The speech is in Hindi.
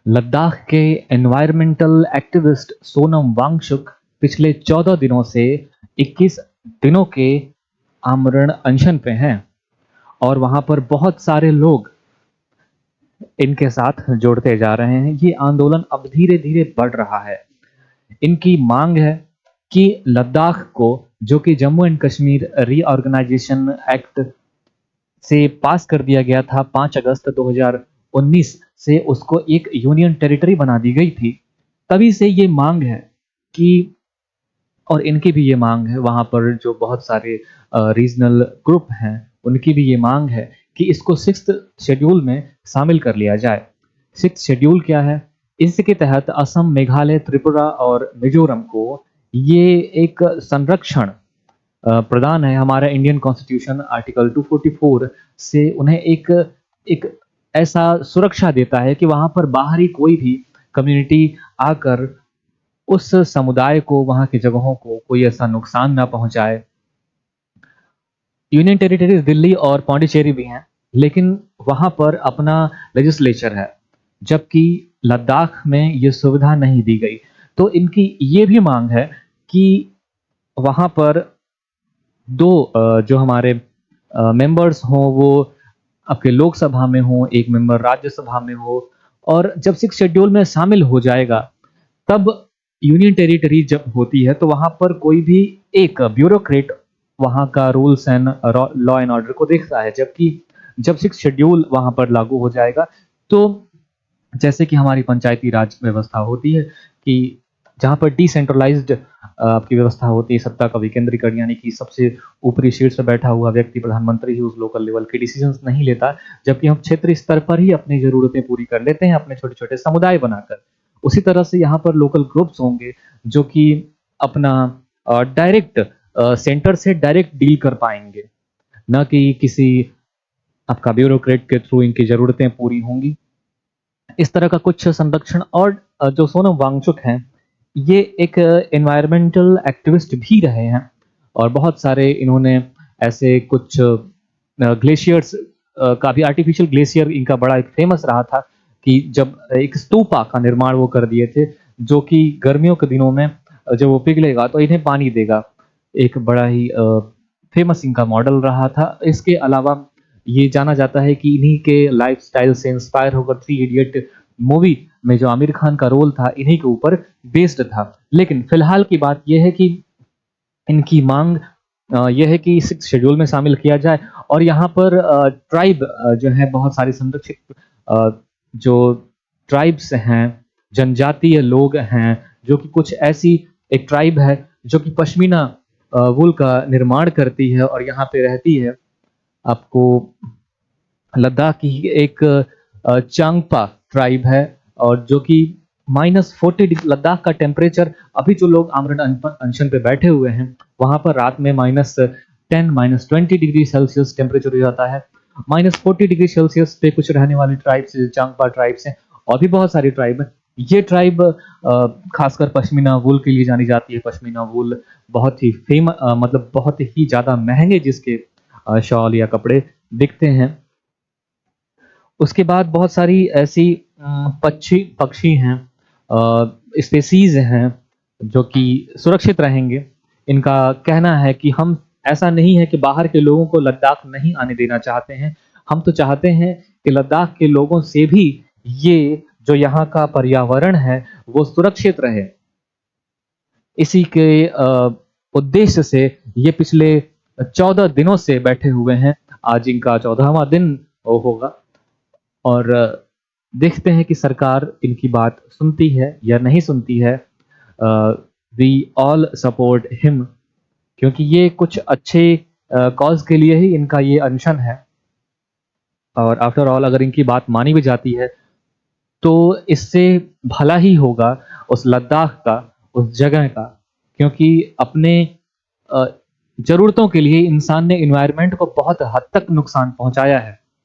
लद्दाख के एनवायरमेंटल एक्टिविस्ट सोनम वांगचुक पिछले 14 दिनों से 21 दिनों के आमरण अनशन पे हैं और वहां पर बहुत सारे लोग इनके साथ जुड़ते जा रहे हैं। ये आंदोलन अब धीरे-धीरे बढ़ रहा है। इनकी मांग है कि लद्दाख को, जो कि Jammu and Kashmir reorganisation act से पास कर दिया गया था 5 अगस्त 2019 से, उसको एक यूनियन टेरिटरी बना दी गई थी। तभी से ये मांग है कि, और इनकी भी ये मांग है, वहाँ पर जो बहुत सारे रीजनल ग्रुप हैं, उनकी भी ये मांग है कि इसको 6th शेड्यूल में शामिल कर लिया जाए। 6th शेड्यूल क्या है? इसके तहत असम, मेघालय, त्रिपुरा और मिजोरम को ये एक संरक्षण प्रदान है। हमारा इंडियन कॉन्स्टिट्यूशन आर्टिकल 244 से उन्हें एक एक ऐसा सुरक्षा देता है कि वहाँ पर बाहरी कोई भी कम्युनिटी आकर उस समुदाय को, वहाँ की जगहों को कोई ऐसा नुकसान ना पहुँचाए। यूनियन टेरिटरीज़ दिल्ली और पौंडीचेरी भी हैं, लेकिन वहाँ पर अपना लेजिस्लेचर है, जबकि लद्दाख में ये सुविधा नहीं दी गई। तो इनकी ये भी मांग है कि वहाँ पर 2 जो हमारे मेंबर्स हों, वो आपके लोकसभा में हों, 1 मेंबर राज्यसभा में हो, और जब 6 शेड्यूल में शामिल हो जाएगा, तब यूनियन टेरिटरी जब होती है, तो वहाँ पर कोई भी एक ब्यूरोक्रेट वहाँ का rules and law and order को देखता है। जबकि जब 6 शेड्यूल वहाँ पर लागू हो जाएगा, तो जैसे कि हमारी पंचायती राज व्यवस्था होती है कि जहाँ पर डिसेंट्रलाइज्ड आपकी व्यवस्था होती है, सत्ता का विकेंद्रीकरण, यानी कि सबसे ऊपरी शीर्ष पे बैठा हुआ व्यक्ति, प्रधानमंत्री ही उस लोकल लेवल के डिसीजंस नहीं लेता, जबकि हम क्षेत्रीय स्तर पर ही अपनी ज़रूरतें पूरी कर लेते हैं, अपने छोटे-छोटे समुदाय बनाकर। उसी तरह से यहाँ पर लोकल ग्रुप्स होंगे, जो कि अपना डायरेक्ट सेंटर से डायरेक्ट डील कर पाएँगे, ना कि किसी आपका ब्यूरोक्रेट के थ्रू इनकी ज़रूरतें पूरी होंगी। इस तरह का कुछ संरक्षण, और जो सोनम वांगचुक हैं, ये एक एनवायरमेंटल एक्टिविस्ट भी रहे हैं और बहुत सारे इन्होंने ऐसे कुछ ग्लेशियर्स का भी, आर्टिफिशियल ग्लेशियर इनका बड़ा एक फेमस रहा था कि जब एक स्तूपा का निर्माण वो कर दिए थे, जो कि गर्मियों के दिनों में जब वो पिघलेगा तो इन्हें पानी देगा। एक बड़ा ही फेमस इनका मॉडल रहा था। इसके अलावा ये जाना जाता है कि इन्हीं के लाइफ़स्टाइल से इंस्पायर होकर थ्री इडियट मूवी में जो आमिर खान का रोल था, इन्हीं के ऊपर बेस्ड था। लेकिन फिलहाल की बात ये है कि इनकी मांग ये है कि 6 शेड्यूल में शामिल किया जाए, और यहाँ पर ट्राइब जो है, बहुत सारे संरक्षित जो ट्राइब्स हैं, जनजातीय लोग हैं, जो कि कुछ ऐसी एक ट्राइब है जो कि पश्मीना वूल का निर्माण करती है और यहाँ पे रहती है। आपको लद्दाख की ही एक चांगपा ट्राइब है, और जो कि -40 डिग्री लद्दाख का टेम्परेचर, अभी जो लोग आमरण अनशन पे बैठे हुए हैं, वहाँ पर रात में -10 -20 डिग्री सेल्सियस टेम्परेचर हो जाता है। -40 डिग्री सेल्सियस पे कुछ रहने वाली ट्राइब्स, चांगपा ट्राइब्स हैं, और भी बहुत सारी ट्राइब हैं। ये ट्राइब खासकर पश्मीना वूल के लिए जानी जाती है। पश्मीना वूल बहुत ही मतलब बहुत ही ज़्यादा महँगे जिसके शॉल या कपड़े बिकते हैं। उसके बाद बहुत सारी ऐसी पक्षी हैं, स्पेसीज़ हैं, जो कि सुरक्षित रहेंगे। इनका कहना है कि हम, ऐसा नहीं है कि बाहर के लोगों को लद्दाख नहीं आने देना चाहते हैं, हम तो चाहते हैं कि लद्दाख के लोगों से भी ये जो यहाँ का पर्यावरण है, वो सुरक्षित रहे। इसी के उद्देश्य से ये पिछले 14 दिनों से बैठे हुए हैं। आज इनका 14वां दिन होगा, और देखते हैं कि सरकार इनकी बात सुनती है या नहीं सुनती है। वी ऑल सपोर्ट हिम, क्योंकि ये कुछ अच्छे कॉज़ के लिए ही इनका ये अनशन है, और आफ्टर ऑल अगर इनकी बात मानी भी जाती है, तो इससे भला ही होगा उस लद्दाख का, उस जगह का, क्योंकि अपने अ, ज़रूरतों के लिए इंसान ने एनवायरनमेंट को बहुत हद तक नुकसान पहुँचाया है।